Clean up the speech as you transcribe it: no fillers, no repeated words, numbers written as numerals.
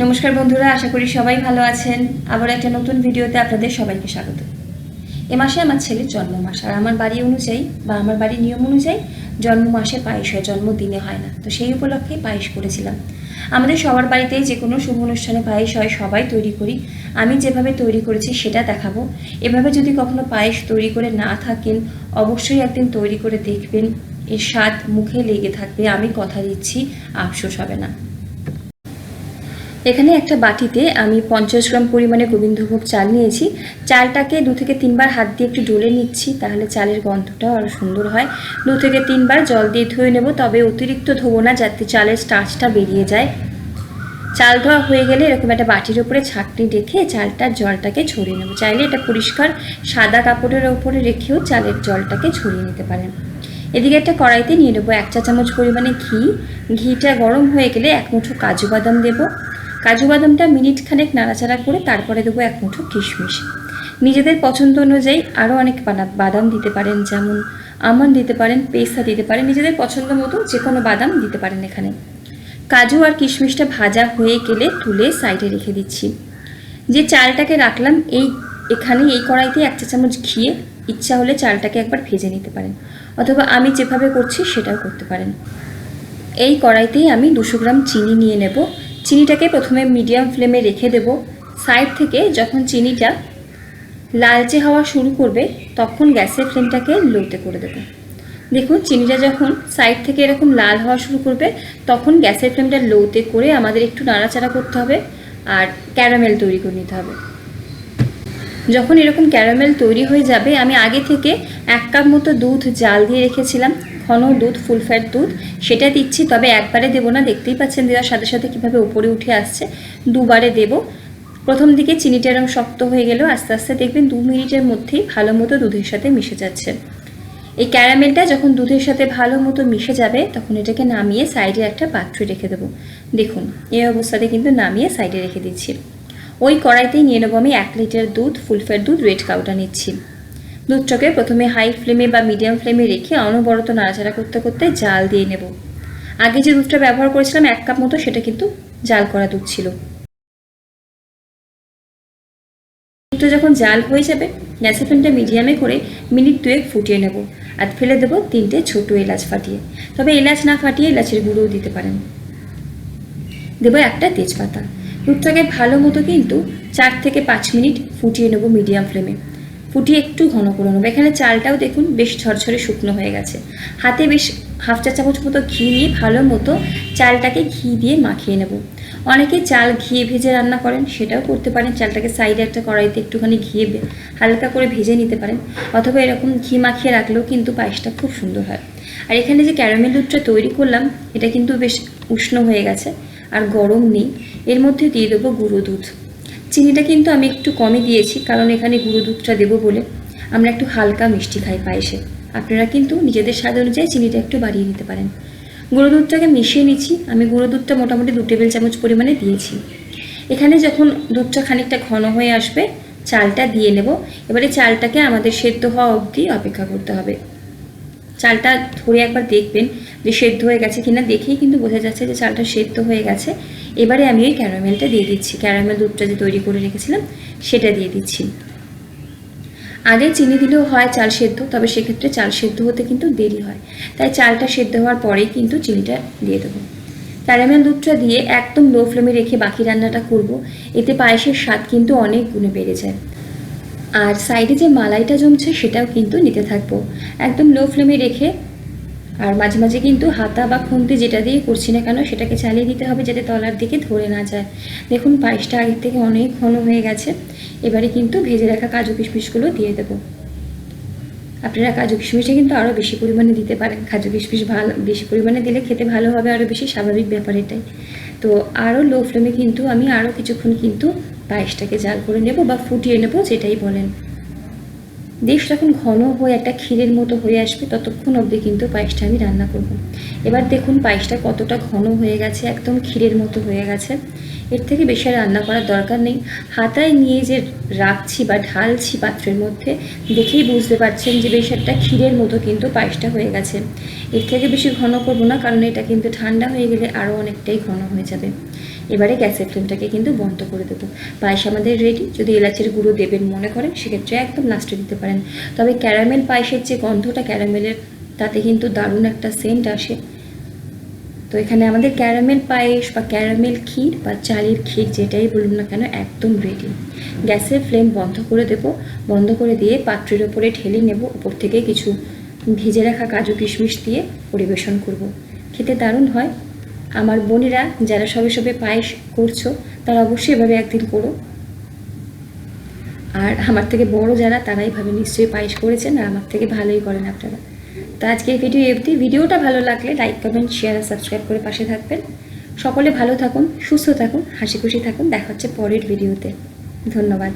নমস্কার বন্ধুরা, আশা করি সবাই ভালো আছেন। আবার একটা নতুন ভিডিওতে আপনাদের সবাইকে স্বাগত। এ মাসে আমার ছেলের জন্ম মাস, আর আমার বাড়ি অনুযায়ী বা আমার বাড়ির নিয়ম অনুযায়ী জন্ম মাসে পায়েস হয়, জন্মদিনে হয় না। তো সেই উপলক্ষে পায়েস করেছিলাম। আমাদের সবার বাড়িতেই যে কোনো শুভ অনুষ্ঠানে পায়েস হয়, সবাই তৈরি করি। আমি যেভাবে তৈরি করেছি সেটা দেখাবো। এভাবে যদি কখনো পায়েস তৈরি করে না থাকেন, অবশ্যই একদিন তৈরি করে দেখবেন। এর স্বাদ মুখে লেগে থাকবে, আমি কথা দিচ্ছি, আফসোস হবে না। এখানে একটা বাটিতে আমি 50 গ্রাম পরিমাণে গোবিন্দভোগ চাল নিয়েছি। চালটাকে 2 থেকে 3 বার হাত দিয়ে একটু ডলে নিচ্ছি, তাহলে চালের গন্ধটাও আরও সুন্দর হয়। 2 থেকে 3 বার জল দিয়ে ধুয়ে নেব, তবে অতিরিক্ত ধোবো না, যাতে চালের স্টার্চটা বেরিয়ে যায়। চাল ধোয়া হয়ে গেলে এরকম একটা বাটির উপরে ছাঁকনি রেখে চালটার জলটাকে ছড়িয়ে নেব। চাইলে এটা পরিষ্কার সাদা কাপড়ের ওপরে রেখেও চালের জলটাকে ছড়িয়ে নিতে পারেন। এদিকে একটা কড়াইতে নিয়ে নেবো 1 চা চামচ পরিমাণে ঘি। ঘিটা গরম হয়ে গেলে 1 মুঠো কাজু বাদাম দেবো। কাজু বাদামটা মিনিট খানেক নাড়াচাড়া করে তারপরে দেবো 1 মুঠো কিশমিশ। নিজেদের পছন্দ অনুযায়ী আরও অনেক বাদাম দিতে পারেন, যেমন আমন্ড দিতে পারেন, পেস্তা দিতে পারেন, নিজেদের পছন্দ মতো যে কোনো বাদাম দিতে পারেন। এখানে কাজু আর কিশমিশটা ভাজা হয়ে গেলে তুলে সাইডে রেখে দিচ্ছি। যে চালটাকে রাখলাম এখানে এই কড়াইতে 1 চা চামচ ঘিয়ে ইচ্ছা হলে চালটাকে একবার ভেজে নিতে পারেন, অথবা আমি যেভাবে করছি সেটাও করতে পারেন। এই কড়াইতেই আমি 200 গ্রাম চিনি নিয়ে নেব। চিনিটাকে প্রথমে মিডিয়াম ফ্লেমে রেখে দেব। সাইড থেকে যখন চিনিটা লালচে হওয়া শুরু করবে তখন গ্যাসের ফ্লেমটাকে লোতে করে দেব। দেখুন, চিনিটা যখন সাইড থেকে এরকম লাল হওয়া শুরু করবে তখন গ্যাসের ফ্লেমটা লোতে করে আমাদের একটু নাড়াচাড়া করতে হবে আর ক্যারামেল তৈরি করে নিতে হবে। যখন এরকম ক্যারামেল তৈরি হয়ে যাবে, আমি আগে থেকে 1 কাপ মতো দুধ জাল দিয়ে রেখেছিলাম, ঘন দুধ, ফুল ফ্যাট দুধ, সেটা দিচ্ছি। তবে একবারে দেবো না, দেখতেই পাচ্ছেন দেওয়ার সাথে সাথে কীভাবে উপরে উঠে আসছে। দুবারে দেব। প্রথম দিকে চিনিটা এরকম শক্ত হয়ে গেলেও আস্তে আস্তে দেখবেন 2 মিনিটের মধ্যেই ভালো মতো দুধের সাথে মিশে যাচ্ছে। এই ক্যারামেলটা যখন দুধের সাথে ভালো মতো মিশে যাবে তখন এটাকে নামিয়ে সাইডে একটা পাত্রে রেখে দেবো। দেখুন, এই অবস্থাতে কিন্তু নামিয়ে সাইডে রেখে দিচ্ছি। ওই কড়াইতেই নিয়ে নেবো আমি 1 লিটার দুধ, ফুল ফ্যাট দুধ, রেড কাউটা নিচ্ছি। দুধটাকে প্রথমে হাই ফ্লেমে বা মিডিয়াম ফ্লেমে রেখে অনবরত নাড়াচাড়া করতে করতে জাল দিয়ে নেব। আগে যে দুধটা ব্যবহার করেছিলাম 1 কাপ মতো, সেটা কিন্তু জাল করা দুধ ছিল। দুধটা যখন জাল হয়ে যাবে গ্যাসের ফ্লেমটা মিডিয়ামে করে মিনিট 2 ফুটিয়ে নেব। আর ফেলে দেবো 3টে ছোটো এলাচ ফাটিয়ে, তবে এলাচ না ফাটিয়ে এলাচের গুঁড়োও দিতে পারেন। দেবো একটা তেজপাতা। দুধটাকে ভালো মতো কিন্তু 4 থেকে 5 মিনিট ফুটিয়ে নেব মিডিয়াম ফ্লেমে। ফুটিয়ে একটু ঘন করে নেবো। এখানে চালটাও দেখুন বেশ ঝরঝরে শুকনো হয়ে গেছে। হাতে বেশ 1/2 চা চামচ মতো ঘি নিয়ে ভালো মতো চালটাকে ঘি দিয়ে মাখিয়ে নেব। অনেকে চাল ঘিয়ে ভেজে রান্না করেন, সেটাও করতে পারেন। চালটাকে সাইডে একটা কড়াইতে একটুখানি ঘিয়ে হালকা করে ভেজে নিতে পারেন, অথবা এরকম ঘি মাখিয়ে রাখলেও কিন্তু পায়েসটা খুব সুন্দর হয়। আর এখানে যে ক্যারামেল দুধটা তৈরি করলাম এটা কিন্তু বেশ উষ্ণ হয়ে গেছে আর গরম নেই। এর মধ্যে দিয়ে দেবো গুঁড়ো দুধ। চিনিটা কিন্তু আমি একটু কমই দিয়েছি, কারণ এখানে গুঁড়ো দুধটা দেবো বলে আমরা একটু হালকা মিষ্টি খাই পায়েসে। আপনারা কিন্তু নিজেদের স্বাদ অনুযায়ী চিনিটা একটু বাড়িয়ে নিতে পারেন। গুঁড়ো দুধটাকে মিশিয়ে নিচ্ছি। আমি গুঁড়ো দুধটা মোটামুটি 2 টেবিল চামচ পরিমাণে দিয়েছি। এখানে যখন দুধটা খানিকটা ঘন হয়ে আসবে চালটা দিয়ে নেব। এবারে চালটাকে আমাদের সেদ্ধ হওয়া অবধি অপেক্ষা করতে হবে। চালটা ধরে একবার দেখবেন যে সেদ্ধ হয়ে গেছে কিনা, দেখেই কিন্তু বোঝা যাচ্ছে যে চালটা সেদ্ধ হয়ে গেছে। এবারে আমি ওই ক্যারামেলটা দিয়ে দিচ্ছি। ক্যারামেল দুধটা যে তৈরি করে রেখেছিলাম সেটা দিয়ে দিচ্ছি। আগে চিনি দিলেও হয় চাল সেদ্ধ, তবে সেক্ষেত্রে চাল সেদ্ধ হতে কিন্তু দেরি হয়, তাই চালটা সেদ্ধ হওয়ার পরেই কিন্তু চিনিটা দিয়ে দেবো। ক্যারামেল দুধটা দিয়ে একদম লো ফ্লেমে রেখে বাকি রান্নাটা করব। এতে পায়েসের স্বাদ কিন্তু অনেক গুণে বেড়ে যায়। আর সাইডে যে মালাইটা জমছে সেটাও কিন্তু নিতে থাকবো একদম লো ফ্লেমে রেখে। আর মাঝে মাঝে কিন্তু হাতা বা খুন্তি যেটা দিয়ে করছি না কেন সেটাকে চালিয়ে দিতে হবে, যাতে তলার দিকে ধরে না যায়। দেখুন, পায়েসটা আগের থেকে অনেক ঘন হয়ে গেছে। এবারে কিন্তু ভেজে রাখা কাজু কিশমিশগুলো দিয়ে দেবো। আপনারা কাজু কিশমিশটা কিন্তু আরও বেশি পরিমাণে দিতে পারেন। কাজু কিশমিশ বেশি পরিমাণে দিলে খেতে ভালো হবে, আরও বেশি স্বাভাবিক ব্যাপার এটাই। তো আরও লো ফ্লেমে কিন্তু আমি আরও কিছুক্ষণ কিন্তু পায়েসটাকে জাল করে নেব বা ফুটিয়ে নেব, যেটাই বলেন। বেশ যখন ঘন হয়ে একটা ক্ষীরের মতো হয়ে আসবে ততক্ষণ অবধি কিন্তু পায়েসটা আমি রান্না করব। এবার দেখুন পায়েসটা কতটা ঘন হয়ে গেছে, একদম ক্ষীরের মতো হয়ে গেছে। এর থেকে বেশি আর রান্না করার দরকার নেই। হাতায় নিয়ে যে রাখছি বা ঢালছি পাত্রের মধ্যে, দেখেই বুঝতে পারছেন যে বেশ একটা ক্ষীরের মতো কিন্তু পায়েসটা হয়ে গেছে। এর থেকে বেশি ঘন করবো না, কারণ এটা কিন্তু ঠান্ডা হয়ে গেলে আরও অনেকটাই ঘন হয়ে যাবে। এবারে গ্যাসের ফ্লেমটাকে কিন্তু বন্ধ করে দেবো। পায়েস আমাদের রেডি। যদি এলাচের গুঁড়ো দেবেন মনে করেন সেক্ষেত্রে একদম লাস্টে দিতে পারেন। তবে ক্যারামেল পায়েসের যে গন্ধটা ক্যারামেলের, তাতে কিন্তু দারুণ একটা সেন্ট আসে। তো এখানে আমাদের ক্যারামেল পায়েস বা ক্যারামেল ক্ষীর বা চালের ক্ষীর যেটাই বলুন না কেন একদম রেডি। গ্যাসের ফ্লেম বন্ধ করে দেব। বন্ধ করে দিয়ে পাত্রের ওপরে ঢেলে নেব। উপর থেকে কিছু ভেজে রাখা কাজু কিশমিশ দিয়ে পরিবেশন করব। খেতে দারুণ হয়। আমার বোনেরা যারা সবে সবে পায়েস করছো তারা অবশ্যই এভাবে একদিন করো। আর আমার থেকে বড় যারা তারা এইভাবে নিশ্চয়ই পায়েস করেছেন, আর আমার থেকে ভালোই করেন আপনারা। তো আজকের ভিডিওটা ভালো লাগলে লাইক, কমেন্ট, শেয়ার আর সাবস্ক্রাইব করে পাশে থাকবেন। সকলে ভালো থাকুন, সুস্থ থাকুন, হাসি খুশি থাকুন। দেখা হচ্ছে পরের ভিডিওতে। ধন্যবাদ।